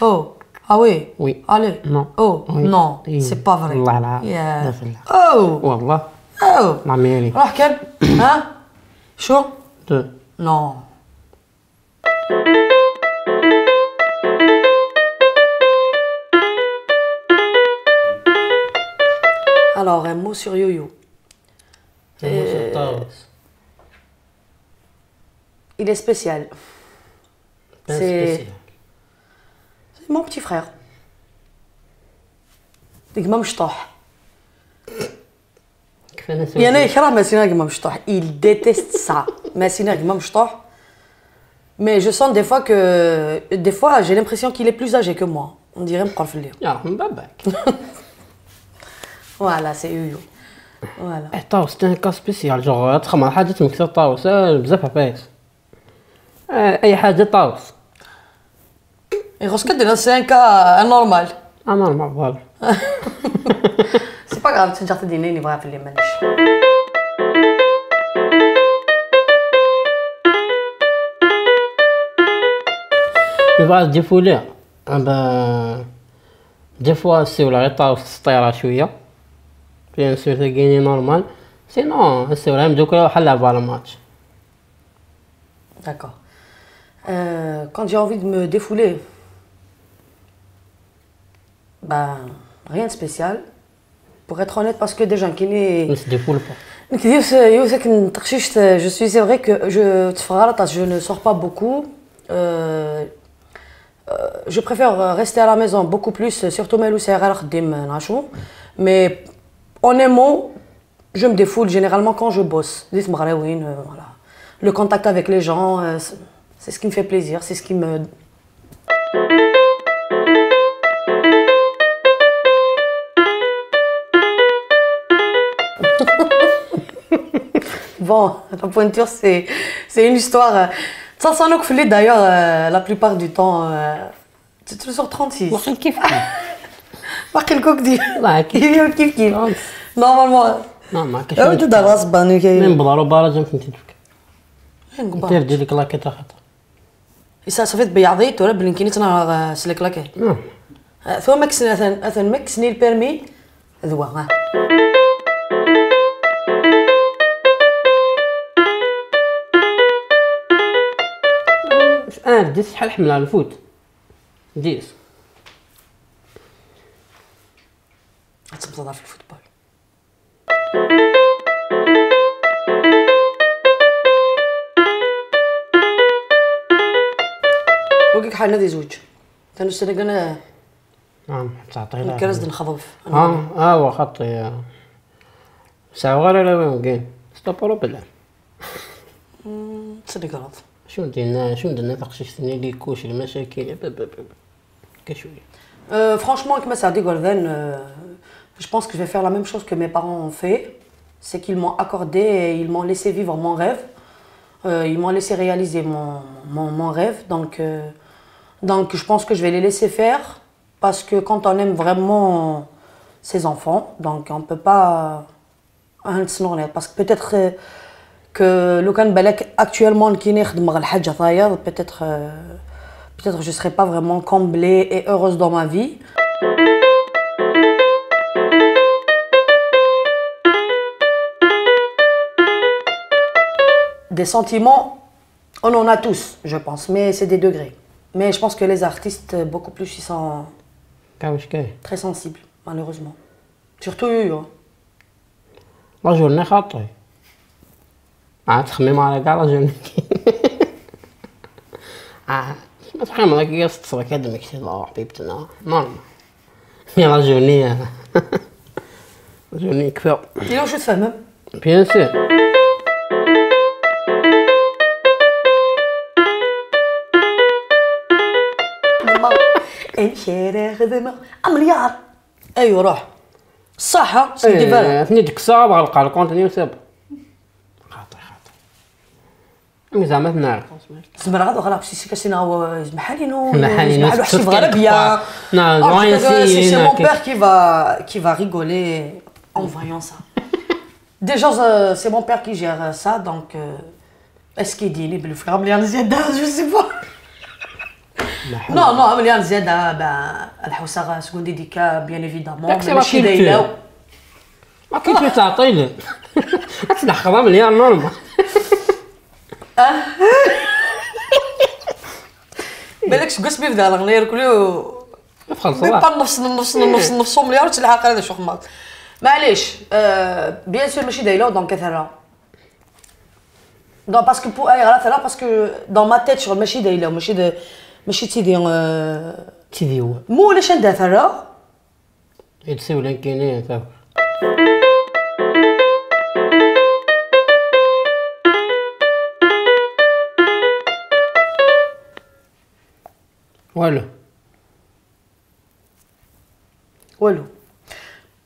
Oh, ah oui. Oui. Allez. Non. Oh, Oui. non, Oui. c'est pas vrai. والله لا. Yeah. لا فلا. Oh, والله oh. ما ميري. روح كلب. ها؟ شو؟ دو. Non. Alors, un mot sur Yo-Yo. Il est spécial. C'est mon petit frère. ديما مشطوح. يعني يكره ماسينا كيما مشطوح. Il déteste ça. ماسينا كيما مشطوح. Mais je sens des fois que j'ai l'impression qu'il est plus âgé que moi. On dirait مقرف الليل. يرحم باباك. Voilà, c'est Yo-Yo. Voilà. طاوس تاع كا سبيسيال جوغ تخمر حاجه تمكسر طاوس بزاف عفايس. اي حاجه طاوس. Et Rosket, c'est un cas anormal. نورمال فوالا. C'est pas grave, تنجح تديني نبغى في اللي مانيش. يبغى ديفولي دي فوا سيو لا طاوس سطيره شويه بيان سور تلقيني نورمال سينو السيو دوكا بحال لعبوا على الماتش. D'accord. Quand j'ai envie de me défouler, ben rien de spécial. Pour être honnête, parce que déjà qui n'est. نس ديفول با. Je suis, c'est vrai que je ne sors pas beaucoup. Je préfère rester à la maison beaucoup plus, surtout mais en un mot, je me défoule généralement quand je bosse. Voilà. Le contact avec les gens, c'est ce qui me fait plaisir, c'est ce qui me... Bon, la pointure, c'est une histoire... Ça s'en occupe d'ailleurs la plupart du temps. C'est toujours 36. واخا كيف باقي الكوك ديال الله كيف كيف نورمالمون ما كاش تدار غصبا من بضارو باراجم كنتي تفك نقول دير ديك لاكيت خاطر إسا صافي بيعضيت ولا بلين كينيت انا سلك لاكيت ثم مكسن اثن مكسني البيرمي ذوا ديس شحال حمل على الفوت ديس تبدا في الفوتبول وكيك حال هذه زوج تنستنى انا تعطي لها الكرز نخضف هو خطي ساعة غير لا وين كاين ستوب بلا تصدق غلط شنو درنا تقششتني لي كوش المشاكل كشويه franchement avec ma sœur Golden je pense que je vais faire la même chose que mes parents ont fait c'est qu'ils m'ont accordé et ils m'ont laissé vivre mon rêve ils m'ont laissé réaliser mon rêve donc je pense que je vais les laisser faire parce que quand on aime vraiment ses enfants donc on peut pas parce que peut-être que لو كان بالك actuellement كي نخدم غير الحاجه طاير peut-être je serais pas vraiment comblée et heureuse dans ma vie. Des sentiments, on en a tous, je pense, mais c'est des degrés. Mais je pense que les artistes, beaucoup plus, ils sont très sensibles, malheureusement. Surtout eux. لا جورني خاطري عاد تخمم على كاع لا جورني ما تخمم هذاك يا تصرك هذا مكتي الله حبيبتنا نورمال يا لا جورني جورني كفاو ديروا واش تفهم بيان سور انشري خدمه مليار ايوا روح صح سيدي فالا ثني ديك الساعه بغا نلقى الكونتينيو سيب خاطر مي زعما نعرف زعما غادي غير سي كاسينا محالينو محالينو حتى في غربيه non c'est mon père qui va rigoler en voyant ça déjà c'est mon père qui gère ça donc est-ce qu'il dit لي بالفرا ملي زياده je sais pas Non, non, مليان زيادة الحوسة سكوندي ديكا بيان ايفيدامون ماشي دايلاو ما كيفاش تعطيني تلحقها مليان نورمال بالكش قص بيبدا الغنير كلو خلص بيبقى نفس مليار تلحق هذا شو خماط معليش بيان سور ماشي دايلاو دونك كثرة دونك باسكو بو اي غلط باسكو دون ما تيت شغل ماشي دايلاو ماشي تيدي هو مو ولاش ندير ثرة يتساوي لين كاينين تا والو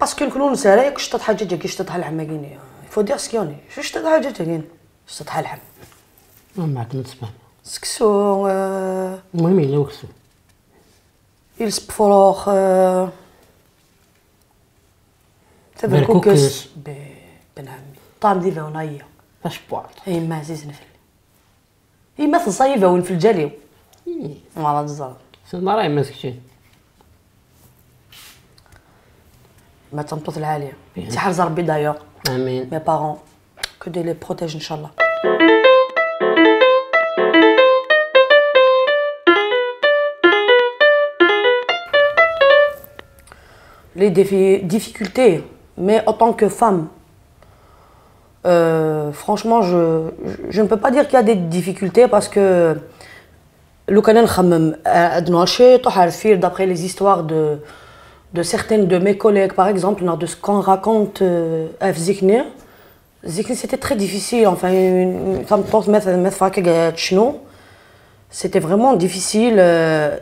باسكو نكونوا نسارايك شطط حاجه كي شطط الحماقيني فو دير سكيوني شو شطط حاجه كاين شطط الحم ما معك نتسمع سكسو المهم الا وكسو يلسب فروخ تبع كوكس بن عمي طعم ديفا ونايا فاش بواط اي ما عزيز نفل اي ما تصايبه وين في الجاليو والله الزهر سنة راهي ماسكتي ما تنطط العالية تحرز ربي دايوغ امين مي بارون كو دي لي بروتيج ان شاء الله les difficultés mais en tant que femme franchement je ne peux pas dire qu'il y a des difficultés parce que لو كان نخمم عندنا نشيط وعارفين d'après les histoires de certaines de mes collègues par exemple de ce qu'on raconte في Zikni c'était très difficile enfin une femme مثلا فاكا شنو c'était vraiment difficile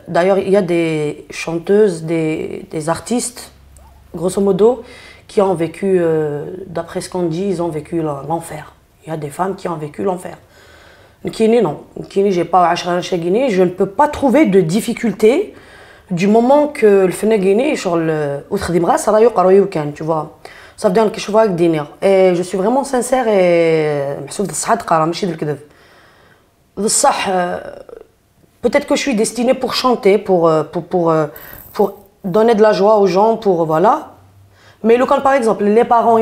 d'ailleurs il y a des chanteuses des artistes grosso modo qui ont vécu d'après ce qu'on dit ils ont vécu l'enfer il y a des femmes qui ont vécu l'enfer Nkini non, Nkini j'ai pas je ne peux pas trouver de difficulté du moment que le fenagini sur le outredimra ça va يقرا tu vois ça veut dire que je vois avec dîner et je suis vraiment sincère et محسوب الصحة تقرا ماشي بالكذب بصح peut-être que je suis destinée pour chanter pour donner de la joie aux gens pour voilà mais quand par exemple les parents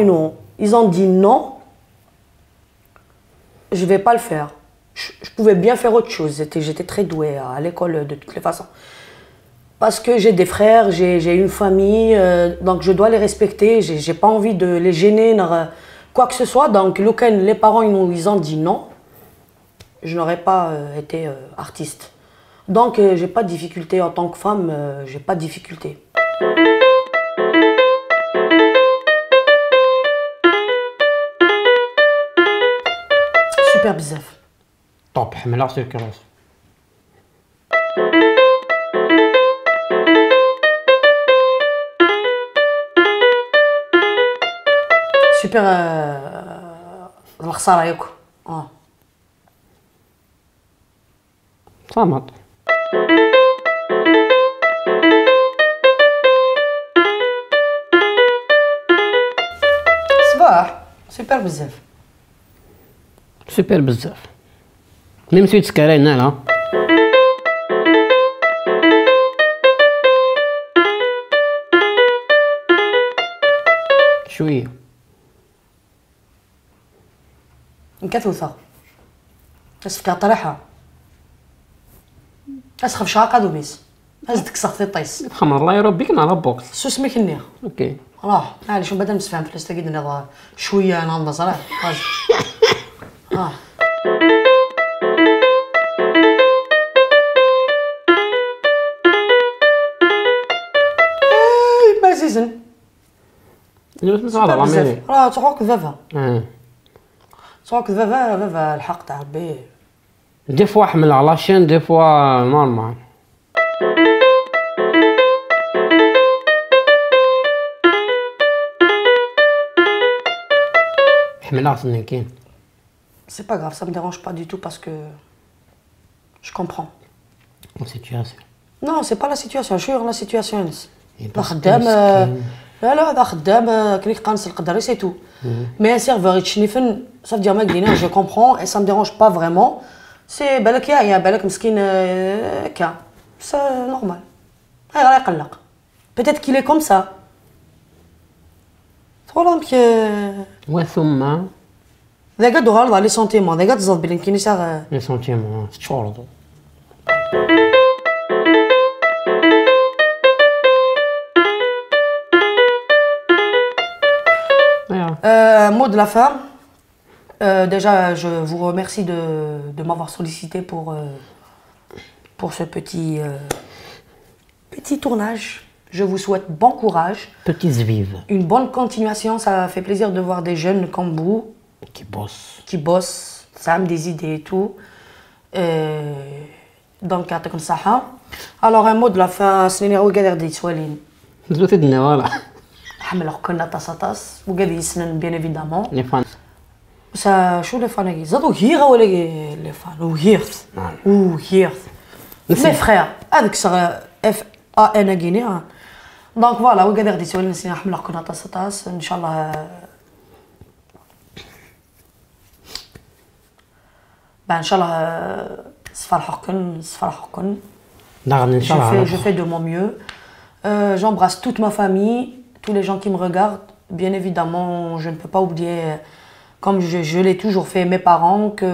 ils ont dit non je vais pas le faire je pouvais bien faire autre chose. J'étais très douée à l'école de toutes les façons. Parce que j'ai des frères, j'ai une famille, donc je dois les respecter. J'ai pas envie de les gêner, quoi que ce soit. Donc les parents ils ont dit non. Je n'aurais pas été artiste. Donc j'ai pas de difficulté en tant que femme, j'ai pas de difficulté. Super bizarre. طب حملها سيركلاس سوبر الخساره ياكو صامت صباح سوبر بزاف سوبر بزاف ميم سويت سكرين هنا شويه نكثوثة اسفكا طريحة اسخف شاقة دوميس هزتك سخطي طيس خمر الله يربيك نهار بوكس سو سميك النية اوكي راه معليش من بعد نسفهم في الاستاكيد نظام شوية نهضر صراحة سيزن راه تروك فافا تروك فافا الحق تاع ربي دي فوا حمل على لاشين دي فوا نورمال حمل عصني كاين سي با غاف سا me dérange pas du tout parce que je comprends la situation non c'est pas la situation je suis dans la situation خدام لا هذا خدام كليك قانص القدر سي تو مي سيرفور يتشنيفن صافي ديال ما قلنا جو كومبرون اي سا me dérange pas vraiment سي بالك يا بالك مسكين كا سا نورمال. راه يقلق. بيتيت كيل كوم سا. فوالا وثم ذا قد غلط لي سونتيمون ذا قد زاد بلي كاين سا لي سونتيمون تشورضو. Mot de la fin. Déjà, je vous remercie de m'avoir sollicité pour ce petit tournage. Je vous souhaite bon courage. Petites vives. Une bonne continuation. Ça fait plaisir de voir des jeunes comme vous. Qui bossent. Ça a des idées et tout. Donc, comme ça. Alors, un mot de la fin. C'est une regarde Swalin. Voilà. حمل كنا طاس وقاعد يسنن بيان ايفيدامون لي فان سا شو لي فان زادو هيغا ولا لي فان وهيرث وهيرث مي فرير هذاك صغ اف ا ان غيني دونك فوالا وقاعد غادي تسولي نسينا حمل كنا طاس ان شاء الله ان شاء الله صفرحكن ان شاء الله je fais de mon mieux. J'embrasse toute ma famille, tous les gens qui me regardent. Bien évidemment, je ne peux pas oublier, comme je l'ai toujours fait, mes parents, que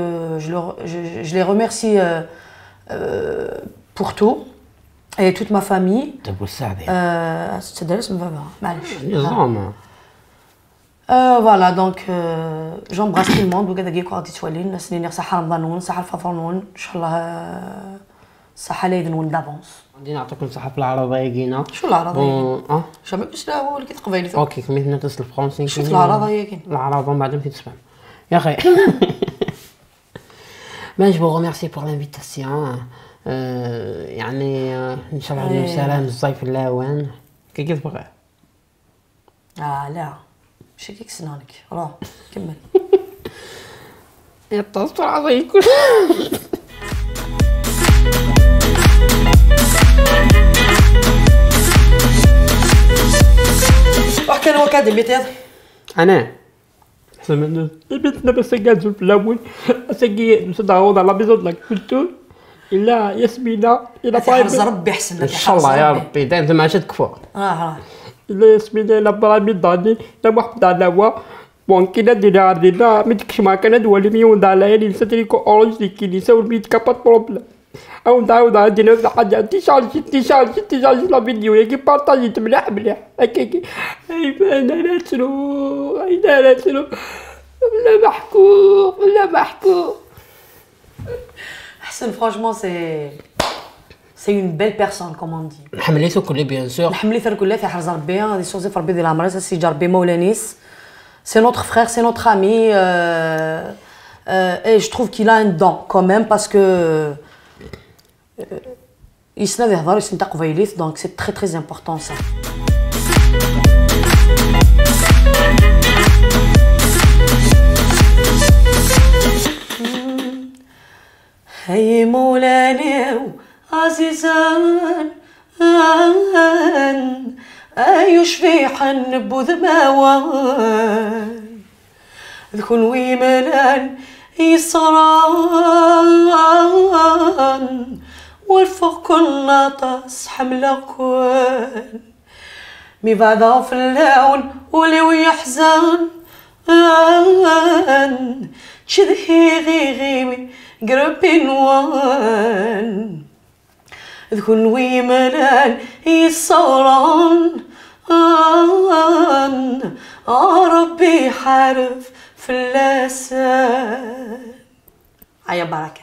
je les remercie pour tout. Et toute ma famille. Voilà, donc j'embrasse tout le monde. صحة لا يذنون دافونس. غادي نعطيكم صحة في العربية كاينة. شو العربية؟ جامي باش لا هو اللي كيتقبايلي. اوكي كميت نتصل الفرونسي. شوف العربية كاين. العربية بعد ما تتفهم. يا اخي. Ben je vous remercie pour l'invitation. يعني ان شاء الله عليكم السلام الصيف اللاوان. كي تبغى. لا. ماشي كيك سنانك. راه كمل. يتصل عليكم. واحد كان هو كادم بيتيض انا سمعنا بيتنا بس قاعد في الاول اسقي نتعاود على بيزود لا كولتور الا ياسمينه الا بايب ربي يحسن لك ان شاء الله يا ربي انت ما عادش تكفى الا ياسمينه الا برامي داني لا واحد على ممكن دير عندنا متكش ما كان دولي ميون على لي ستريكو اورنج دي كنيسه والبيت كابات بروبليم او نعاود عندنا حاجه تيشارجي لا فيديو ياكي بارطاجيت مليح هكاكي انا نسلو ولا محكوم حسن فرانشمون سي اون بيل بيرسون كوم دي نحمليتو كل بيان سور نحمليتو الكل في حرز ربي غادي شوزي في ربي ديال العمر سي جربي مولانيس c'est notre frère, c'est notre ami et je trouve qu'il a un don quand même parce que il se lève vers il se tape vailis donc c'est très très important ça. Hey moulani azizan يشفي حن بذماوان ذكون ويملان يصران والفوق كل ناطس حملكوان مي بعدا في اللون ولو يحزن تشذهي غيمي قربي نوان ذكون ويملان يصران ربي حارف في اللسان. عيا بركة.